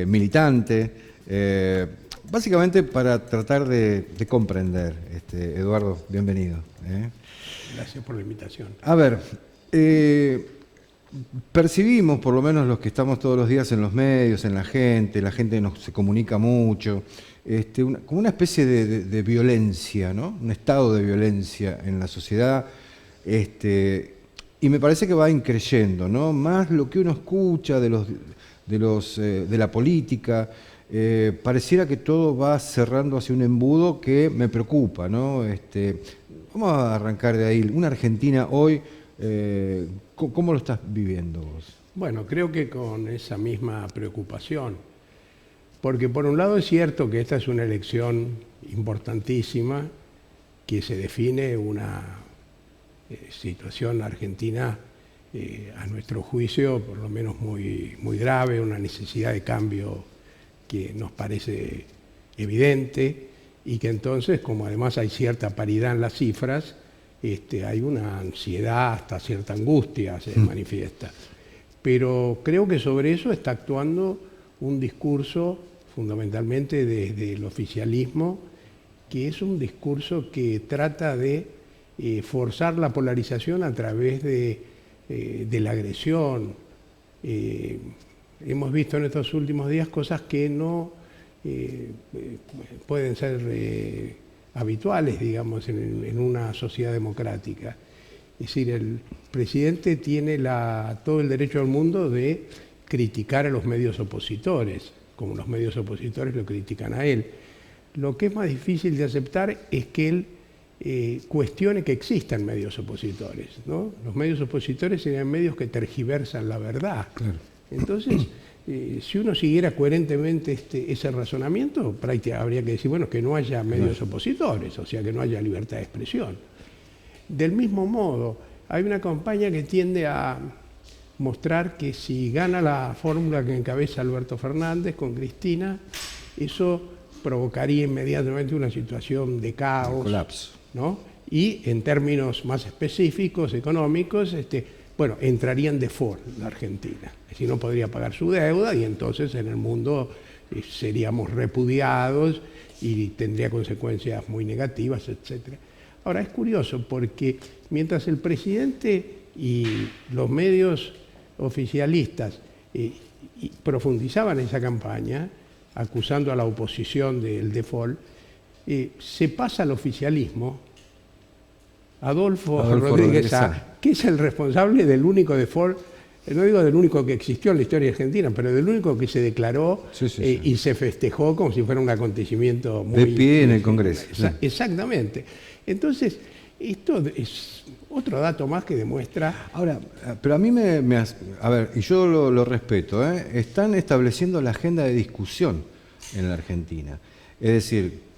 militante, básicamente para tratar de comprender. Eduardo, bienvenido. Gracias por la invitación. A ver, percibimos, por lo menos los que estamos todos los días en los medios, en la gente se comunica mucho, como una especie de violencia, ¿no? Un estado de violencia en la sociedad, y me parece que va increyendo, ¿no? Más lo que uno escucha de la política, pareciera que todo va cerrando hacia un embudo que me preocupa, ¿no? Vamos a arrancar de ahí. Una Argentina hoy, ¿cómo lo estás viviendo vos? Bueno, creo que con esa misma preocupación, porque por un lado es cierto que esta es una elección importantísima, que se define una situación argentina, a nuestro juicio, por lo menos muy grave, una necesidad de cambio que nos parece evidente, y que entonces, como además hay cierta paridad en las cifras, hay una ansiedad, hasta cierta angustia se manifiesta. Pero creo que sobre eso está actuando un discurso fundamentalmente desde el oficialismo, que es un discurso que trata de forzar la polarización a través de la agresión. Hemos visto en estos últimos días cosas que no pueden ser habituales, digamos, en una sociedad democrática. Es decir, el presidente tiene todo el derecho del mundo de criticar a los medios opositores, como los medios opositores lo critican a él. Lo que es más difícil de aceptar es que él cuestione que existan medios opositores, ¿no? Los medios opositores serían medios que tergiversan la verdad. Claro. Entonces, si uno siguiera coherentemente ese razonamiento, habría que decir, bueno, que no haya medios opositores, o sea, que no haya libertad de expresión. Del mismo modo, hay una campaña que tiende a mostrar que si gana la fórmula que encabeza Alberto Fernández con Cristina, eso provocaría inmediatamente una situación de caos, colapso, ¿no? Y en términos más específicos, económicos, bueno, entraría en default la Argentina. Es decir, no podría pagar su deuda y entonces en el mundo seríamos repudiados y tendría consecuencias muy negativas, etc. Ahora, es curioso porque mientras el presidente y los medios oficialistas profundizaban esa campaña, acusando a la oposición del default, se pasa al oficialismo Adolfo Rodríguez Sá, que es el responsable del único default, no digo del único que existió en la historia argentina, pero del único que se declaró y se festejó como si fuera un acontecimiento muy... De pie en el Congreso. Exactamente. Entonces, esto es otro dato más que demuestra... Ahora, pero a mí a ver, y yo lo respeto, están estableciendo la agenda de discusión en la Argentina. Es decir,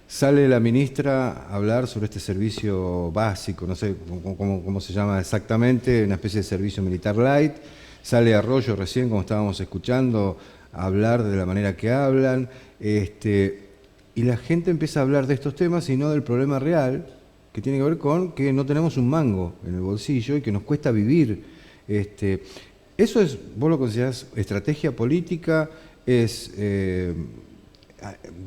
sale la ministra a hablar sobre este servicio básico, no sé cómo se llama exactamente, una especie de servicio militar light. Sale Arroyo recién, como estábamos escuchando, a hablar de la manera que hablan. Y la gente empieza a hablar de estos temas y no del problema real, que tiene que ver con que no tenemos un mango en el bolsillo y que nos cuesta vivir. ¿Eso es, vos lo considerás estrategia política? ¿Es,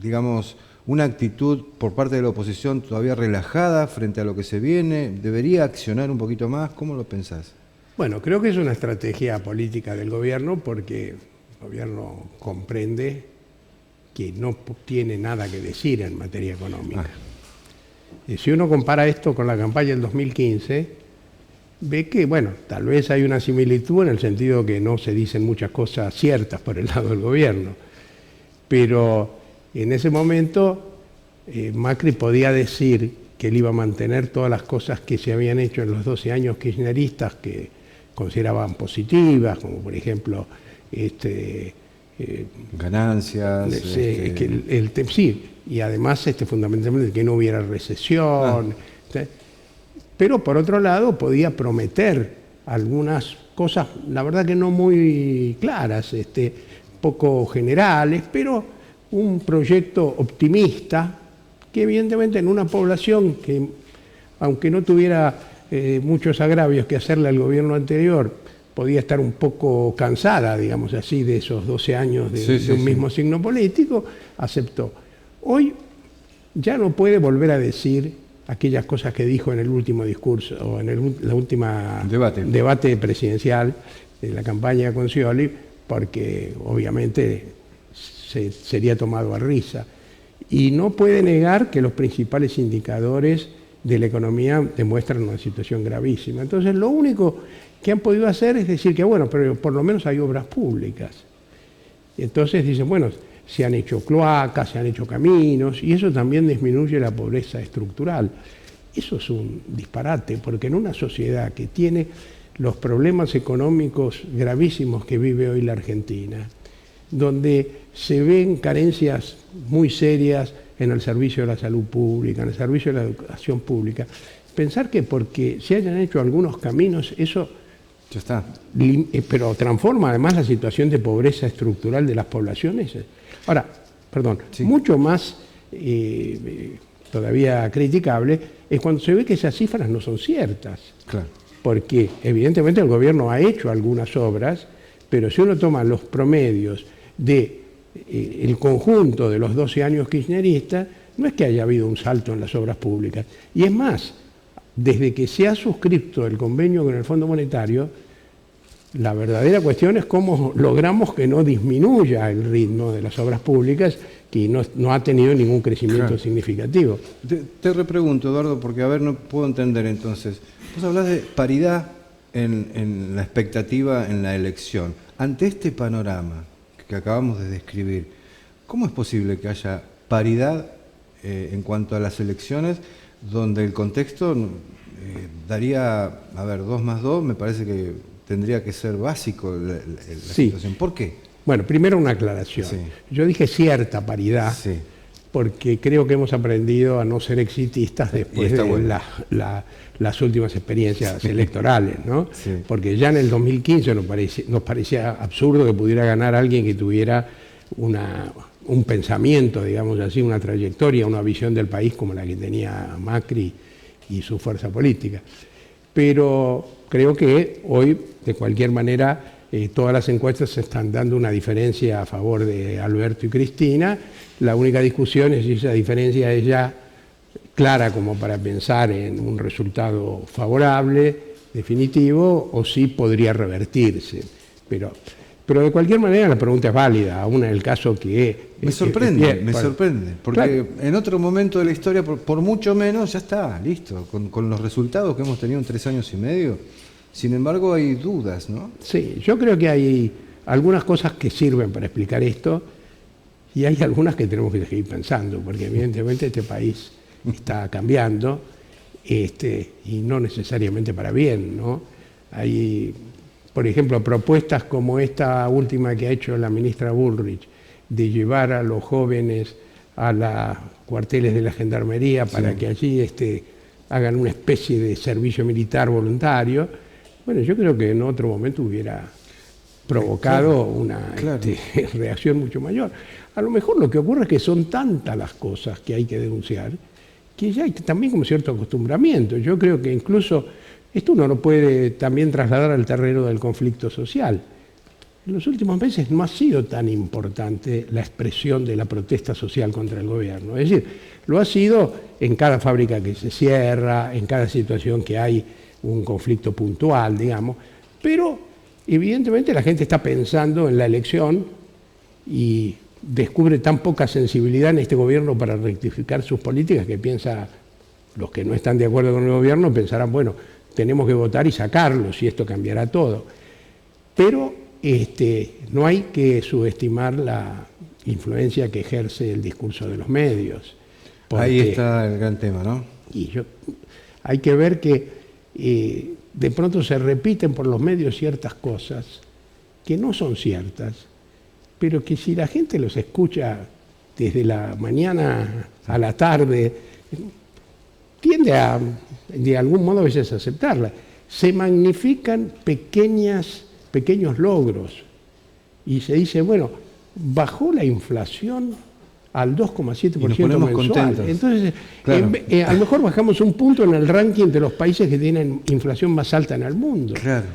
digamos, una actitud por parte de la oposición todavía relajada frente a lo que se viene? ¿Debería accionar un poquito más? ¿Cómo lo pensás? Bueno, creo que es una estrategia política del gobierno porque el gobierno comprende que no tiene nada que decir en materia económica. Y si uno compara esto con la campaña del 2015, ve que, bueno, tal vez hay una similitud en el sentido que no se dicen muchas cosas ciertas por el lado del gobierno, pero en ese momento Macri podía decir que él iba a mantener todas las cosas que se habían hecho en los 12 años kirchneristas que consideraban positivas, como por ejemplo ganancias, sí, y además fundamentalmente que no hubiera recesión, pero por otro lado podía prometer algunas cosas, la verdad que no muy claras, poco generales, pero un proyecto optimista que evidentemente en una población que, aunque no tuviera muchos agravios que hacerle al gobierno anterior, podía estar un poco cansada, digamos así, de esos 12 años de un mismo signo político, aceptó. Hoy ya no puede volver a decir aquellas cosas que dijo en el último discurso, o en la última debate presidencial de la campaña con Scioli, porque obviamente sería tomado a risa. Y no puede negar que los principales indicadores de la economía demuestran una situación gravísima. Entonces, lo único que han podido hacer es decir que, bueno, pero por lo menos hay obras públicas. Entonces dicen, bueno, se han hecho cloacas, se han hecho caminos, y eso también disminuye la pobreza estructural. Eso es un disparate, porque en una sociedad que tiene los problemas económicos gravísimos que vive hoy la Argentina, donde se ven carencias muy serias en el servicio de la salud pública, en el servicio de la educación pública, pensar que porque se hayan hecho algunos caminos, eso ya está. Pero transforma además la situación de pobreza estructural de las poblaciones. Ahora, perdón, mucho más todavía criticable es cuando se ve que esas cifras no son ciertas. Claro. Porque evidentemente el gobierno ha hecho algunas obras, pero si uno toma los promedios de el conjunto de los 12 años kirchneristas, no es que haya habido un salto en las obras públicas. Y es más, desde que se ha suscrito el convenio con el Fondo Monetario, la verdadera cuestión es cómo logramos que no disminuya el ritmo de las obras públicas, que no ha tenido ningún crecimiento significativo. Te repregunto, Eduardo, porque a ver, no puedo entender entonces. Vos hablás de paridad en la expectativa en la elección. Ante este panorama que acabamos de describir, ¿cómo es posible que haya paridad en cuanto a las elecciones, donde el contexto daría, a ver, 2 más 2, me parece que tendría que ser básico la situación? ¿Por qué? Bueno, primero una aclaración. Sí. Yo dije cierta paridad, porque creo que hemos aprendido a no ser exitistas después de las últimas experiencias electorales, ¿no? Sí. Porque ya en el 2015 nos parecía absurdo que pudiera ganar alguien que tuviera un pensamiento, digamos así, una trayectoria, una visión del país como la que tenía Macri y su fuerza política. Pero creo que hoy, de cualquier manera, todas las encuestas están dando una diferencia a favor de Alberto y Cristina. La única discusión es si esa diferencia es ya clara como para pensar en un resultado favorable, definitivo, o si podría revertirse. Pero de cualquier manera la pregunta es válida, aún en el caso que... Me sorprende, porque claro, en otro momento de la historia, por mucho menos, ya está, listo, con los resultados que hemos tenido en 3 años y medio. Sin embargo, hay dudas, ¿no? Sí, yo creo que hay algunas cosas que sirven para explicar esto y hay algunas que tenemos que seguir pensando, porque evidentemente este país está cambiando y no necesariamente para bien, ¿no? Hay, por ejemplo, propuestas como esta última que ha hecho la ministra Bullrich, de llevar a los jóvenes a los cuarteles de la Gendarmería para que allí hagan una especie de servicio militar voluntario. Bueno, yo creo que en otro momento hubiera provocado una reacción mucho mayor. A lo mejor lo que ocurre es que son tantas las cosas que hay que denunciar, que ya hay también como cierto acostumbramiento. Yo creo que incluso esto uno lo puede también trasladar al terreno del conflicto social. En los últimos meses no ha sido tan importante la expresión de la protesta social contra el gobierno. Es decir, lo ha sido en cada fábrica que se cierra, en cada situación que hay un conflicto puntual, digamos, pero evidentemente la gente está pensando en la elección y descubre tan poca sensibilidad en este gobierno para rectificar sus políticas que los que no están de acuerdo con el gobierno pensarán, bueno, tenemos que votar y sacarlos y esto cambiará todo. Pero no hay que subestimar la influencia que ejerce el discurso de los medios. Ahí está el gran tema, ¿no? Y hay que ver que de pronto se repiten por los medios ciertas cosas que no son ciertas, pero que si la gente los escucha desde la mañana a la tarde, tiende a, de algún modo a veces, a aceptarla. Se magnifican pequeños logros y se dice, bueno, bajó la inflación al 2,7% mensual. Contentos. Entonces, claro, a lo mejor bajamos un punto en el ranking de los países que tienen inflación más alta en el mundo. Claro.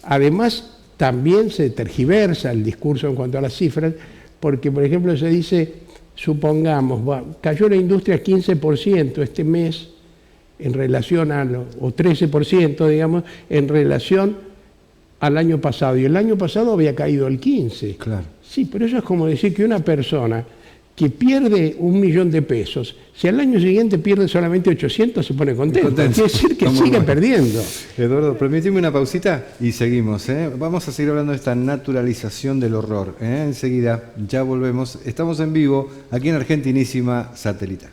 Además, también se tergiversa el discurso en cuanto a las cifras, porque, por ejemplo, se dice, supongamos, cayó la industria 15% este mes en relación o 13%, digamos, en relación al año pasado. Y el año pasado había caído el 15%. Claro. Sí, pero eso es como decir que una persona que pierde 1 millón de pesos, si al año siguiente pierde solamente 800, se pone contento. Quiere decir que sigue perdiendo. Eduardo, permíteme una pausita y seguimos. Vamos a seguir hablando de esta naturalización del horror. Enseguida, ya volvemos. Estamos en vivo aquí en Argentinísima Satelital.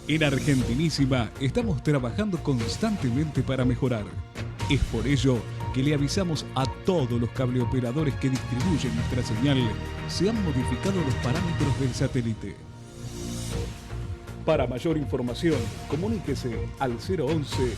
En Argentinísima estamos trabajando constantemente para mejorar. Es por ello que le avisamos a todos los cableoperadores que distribuyen nuestra señal se han modificado los parámetros del satélite. Para mayor información, comuníquese al 011